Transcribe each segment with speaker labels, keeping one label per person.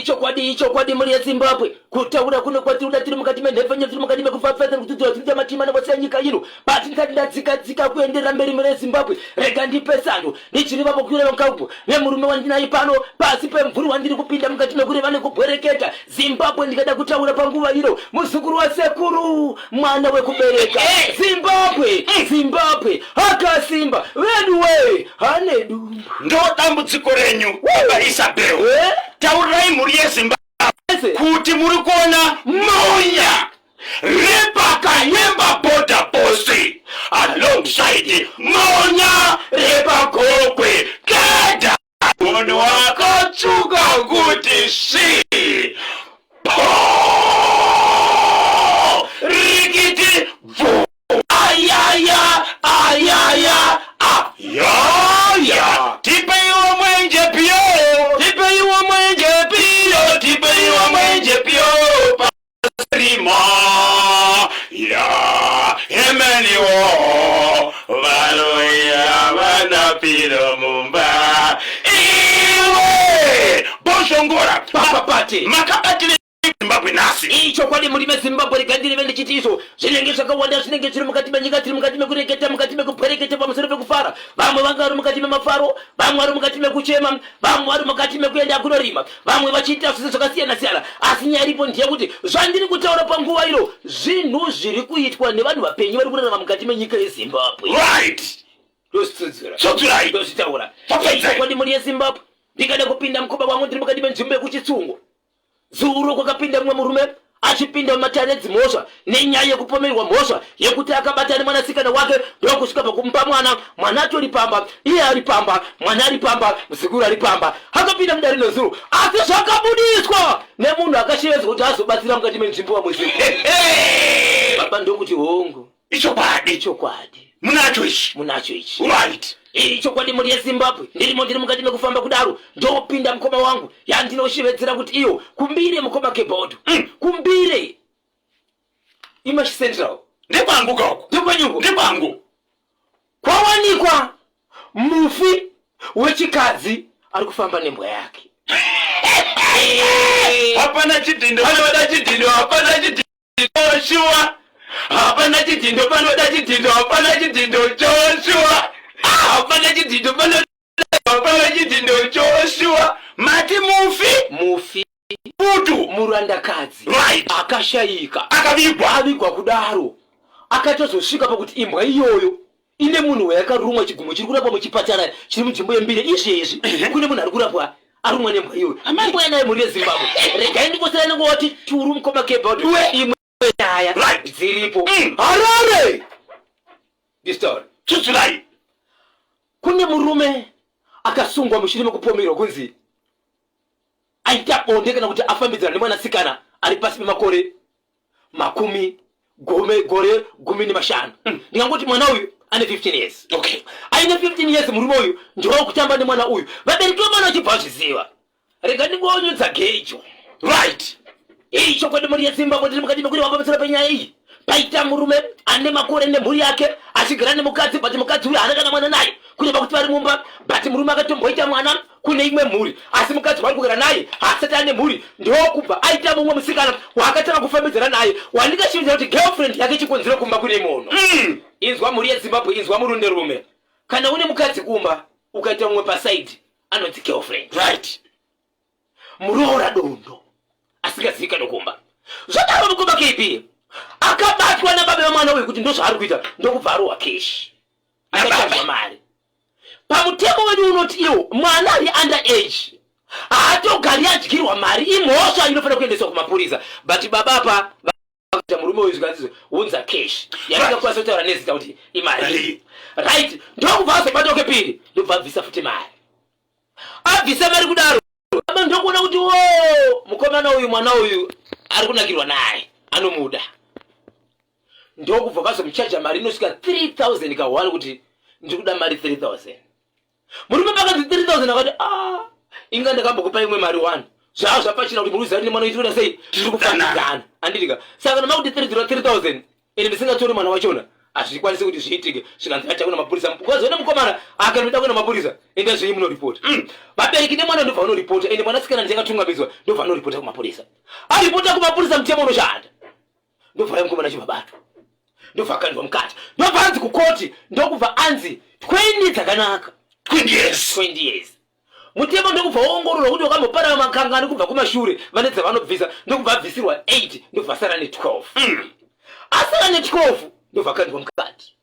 Speaker 1: icho kwadi muri Zimbabwe kutaura kuno kwatira tiri mukati menhefenya tiri mukati mekufafadza kuti tiri matima nabose nyika ino but ndadzika kuenderera mberi muri Zimbabwe rega ndipesano nichiri vapo kure vankapo nemurume wandinaye pano pasi pemvuri wandiri kupinda mukati mekure vane kubwereketa Zimbabwe ndikada kutaura panguva iro muzukuru wa sekuru mwana wekubereka Zimbabwe akasimba veduwe hanedu
Speaker 2: ndo dambudziko renyu baba Isabel taurai muri yeZimbabwe kuti muri kuona Monya Rebecca Nyemba border post alongside Monya Rebakokwe kada munhu wakatsuka kuti si rikiti ayaya tipeiwa mwenje pio pasrima ya emeniwo valoya vanapiro mumba iwe boshongora
Speaker 1: papapati
Speaker 2: makabatile Zimbabwe nasi
Speaker 1: icho kwadi muri Zimbabwe rigandire vende chitizo zvinenge zvakawanda zvinenge zviri mukati menyika tiri mukati mekureketa mukati mekupwereketa pamusoro pekufara vamwe vanga vari mukati memafaro vamwe vari mukati mekuchema vamwe vari mukati mekuenda kunorima vamwe vachiita zvese zvakasiyana siyana asi nyaya iripo ndiye kuti zvandiri kutaura panguva iro zvinhu zviri kuitwa nevanhu vapenyu vari kurarama mukati menyika yeZimbabwe
Speaker 2: right
Speaker 1: ndositaura icho kwadi muri Zimbabwe ndikada kupinda mkoba wangu ndiri mukati menzvimbo yekuchitsungo zuro kwakapinda mumwe murume achipinda mumatare dzimhosva nenyaya yekupomerwa mhosva yekuti akabata mwanasikana wake ndokusvika pakumupa mwana atori pamba iye ari pamba mwana ari pamba musikuru ari pamba akapinda mudare nezuro asi zvakabudiswa nemunhu akashevedzwa kuti azobatsira mukati menzvimbo wamweziko baba ndokuti hongu icho kwadi
Speaker 2: munacho ichi right
Speaker 1: icho kwadi muri Zimbabwe ndiri mukati mekufamba kudaro ndopinda mukoma wangu yandinoshevedzera kuti iyo kumbire mukoma keboard kumbire imashi central
Speaker 2: ndekwangu kako ndekwangu
Speaker 1: kwawanikwa mufi wechikadzi ari kufamba nembwa yake
Speaker 2: hapana chidindo panoda chidindo hapana chidindo Joshua hapana chidindo panoda chidindo hapana chidindo Joshua hapana chidindo panoda chidindo Joshua mati mufi
Speaker 1: putu murandakadzi
Speaker 2: right
Speaker 1: akashayika
Speaker 2: akavigwa
Speaker 1: kudaro akatozosvika pakuti imbwa iyoyo ine munhu wayakarumwa chigumo chiri kurapwa muchipatara chiri munzvimbo yembire izvezvi kune munhu ari kurapwa arumwa nembwa iyoyo imbwa yanaye muri Zimbabwe regai ndikosera nengoti turu mukoma keboard imwe nyaya dziripo Harare distor
Speaker 2: tuturai
Speaker 1: kune murume akasungwa mushiri mekupomerwa kunzi aita bonde kana kuti afambidzana nemwanasikana ari pasi pemakore gore 15 ndingangoti mwana uyu ane 15 years
Speaker 2: okay
Speaker 1: aine 15 years murume uyu ndiwo kutamba nemwana uyu vabereki vamwana vachibva zviziva rega ndingonyudza gejo
Speaker 2: right
Speaker 1: icho kwadi muri Zimbabwe ndiri mukati mekuri wapamisira penyaya iyi paita murume ane makore nemhuri yake achigara nemukadzi but mukadzi uyu haana kana mwana naye kureva kuti vari mumba but murume akatomboita mwana kune imwe mhuri asi mukadzi wari kugara naye haasati ane mhuri ndokubva aita mumwe musikana waakatanga kufambidzana naye wandingashivisa kuti girlfriend yake chikonzero kumba kune munhu inzwa muri yeZimbabwe inzwa murunde rume kana une mukadzi kumba ukaita mumwe pasaidi anonzi girlfriend
Speaker 2: right
Speaker 1: muroora dondo asingazivikanwa kumba zvadaro mukomba KP akabatwa nababa vemwana uyu kuti ndozvaari kuita ndokubva arohwa keshi akachanzwa mari pamutemo wedu unoti iwo mwana ari under age haatogari adyirwa mari imhosva inofanira kuendeswa kumapurisa but babapa vakaita murume uyu zvikanzizo unza keshi yaringakwanisa kutaura nezita kuti imari right ndokubva azobata kepiri ndobva abvisa futi mari abvisa mari kudaro aba ndokuona kuti mukomana uyu mwana uyu ari kunakirwa naye anomuda ndokubva vazomuchaja mari inosvika 3000 kahwani kuti ndikuda mari 3000 murume pakanzi 3000 akati inga ndakambokupa imwe mari 1 zvava zvapachina kuti muruziva kuti mwana uitoda sei tiri kufanidzana anditika saka namakuti 3000 ine ndisingatori mwana wachona azvikwanise kuti zviitike zvikanzi acha kuna mapurisa because wena mukomana akanoda kuna mapurisa ende zviri muno report vabereki nemwana ndobva uno report ende mwana sikana ndingatungamidzwa ndobva uno report kumapurisa aripota kumapurisa mutemo unoshanda ndobva mukomana chibabato ndobva kanzwa mukati ndobva anzi kukoti ndokubva anzi 20 dzakanaka 20 years mutemo ndokubva waongororwa kuti wakambopara makangani kubva kumashure vane dzavanobvisa ndokubva abvisirwa 8 ndobva asara ne12 asara ne12 ndobva kanzwa mukati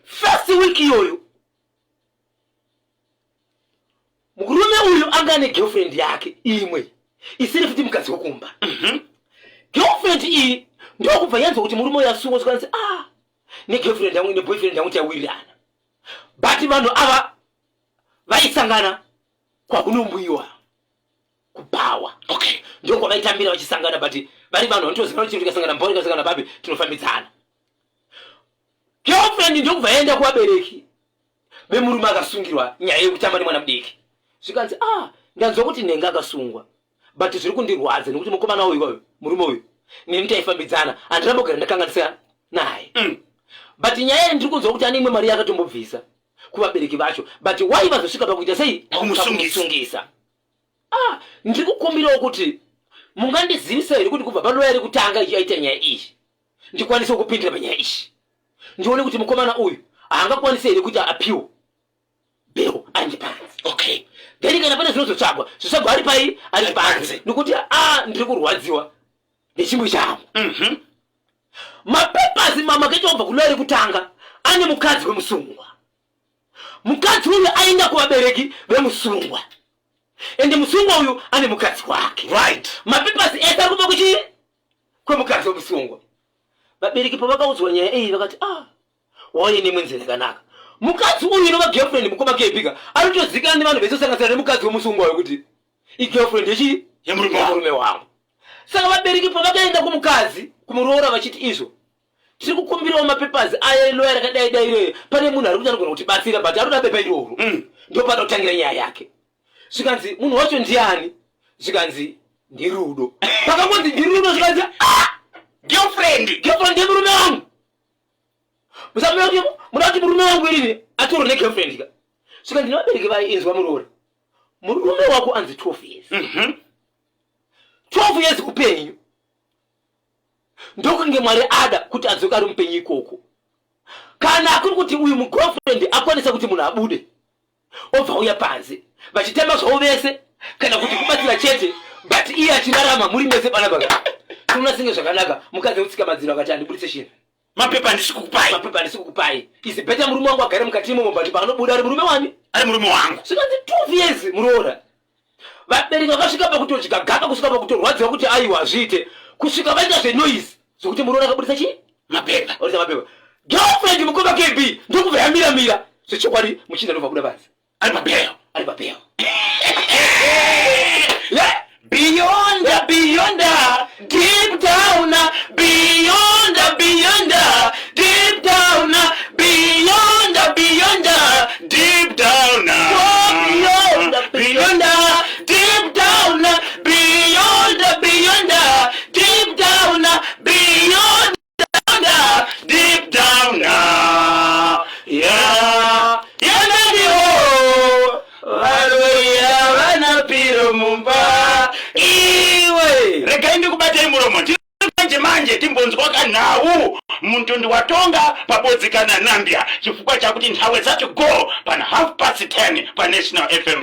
Speaker 1: first week iyoyo murume uyu anga ne girlfriend yake imwe isiri futi mukadzi wokumba girlfriend iyi ndokubva yanzwa kuti murume uyu asungo zvikanzi ne girlfriend yangu ne boyfriend yangu tawirirana but vanhu ava vaisangana kwakunombuyiwa kupawa okay ndoko vaitambira vachisangana but vari vanhu vanotozikana kuti tikasangana mbori kasangana babe tinofambidzana girlfriend ndokubva yaenda kuvabereki vemurume akasungirwa nyaya yekutamba nemwana mudiki zvikanzi ndanzwa kuti nhenga akasungwa but zviri kundirwadza nekuti mukomana uyu murume uyu neni taifambidzana handinambogara ndakanganisa naye but nyaya ndiri kunzwa kuti ane imwe mari yakatombobvisa kuvabereki vacho but why vazosvika pakuita sei kumusungisa ndiri kukumbirawo kuti mungandizivisa here kuti kubva panoya rekutanga ichiaita nyaya iyi ndikwanise kupindira panyaya iyi ndione kuti mukomana uyu haangakwanise here kuti apiwe bail anje panzi okay then kana pane zvinozotsvagwa zvisagwa ari pai ari panzi nekuti ndiri kurwadziwa nechimwe changu mapepasi mamakechobva kunoya rekutanga ane mukadzi wemusungwa mukadzi uyu aenda kuvabereki vemusungwa ende musungwa uyu ane mukadzi wake right mapepasi ese ari kubva kuchii kwemukadzi wemusungwa vabereki pavakaudzwa nyaya iyi vakati waine mwenzera yakanaka mukadzi uyu nova girlfriend mukoma kepika aritozikanwa nevanhu vechisanganisira nemukadzi wemusungwa uyu kuti igirlfriend yechi yemurume wangu saka vabereki pavakaenda kumukadzi kumuroora vachiti izvo tiri kukumbirawo mapepasi aya loya rakadai pane munhu ari kuti anogona kutibatsira but aroda bepa iroro ndopada kutangira nyaya yake zvikanzi munhu wacho ndiani zvikanzi ndirudo pakangonzi ndirudo zvikanzi girlfriend yemurume wangu musamira kuti muda kuti murume wangu irini atoro negirlfriend ka zvikanzi nevabereki vaiinzwa muroora murume wako anzi 12 years 12 years upenyu ndokunge mwari ada kuti adzoka ari mupenyu ikoko kana akuri kuti uyu mugirlfriend akwanisa kuti munhu abude obva uya panze vachitema zvavo vese kana kuti kubatsira chete but iye achirarama muri mese panapa kunasinge zvakanaka mukadzi utsika madziro akati handibudise chinhu mapepa ndisikukupai izi beta murume wangu agare mukati imomo but paanobuda ari murume wani ari murume wangu zvikanzi 12 years muroora vabereki vakasvika pakutodya gaka kusvika pakutorwadziwa kuti aiwa zviite kusvika vaita zvenoise zvokuti muroora akabudisa chii mapepa girlfriend mukoma kb ndokubva yamiramira zvechokwadi muchinda ndobva kuda panzi ari papeyo beyond deep down beyond deep down beyond deep down beyond deep down beyond deep down beyond deep down yeah haleluya vanapiro mumba iwe regai ndikubatei muromo manje timbonzwa kanhau muntundi watonga pabodzikana nambia chifukwa chakuti nthawe dzacho go pana 10:30 pa National FM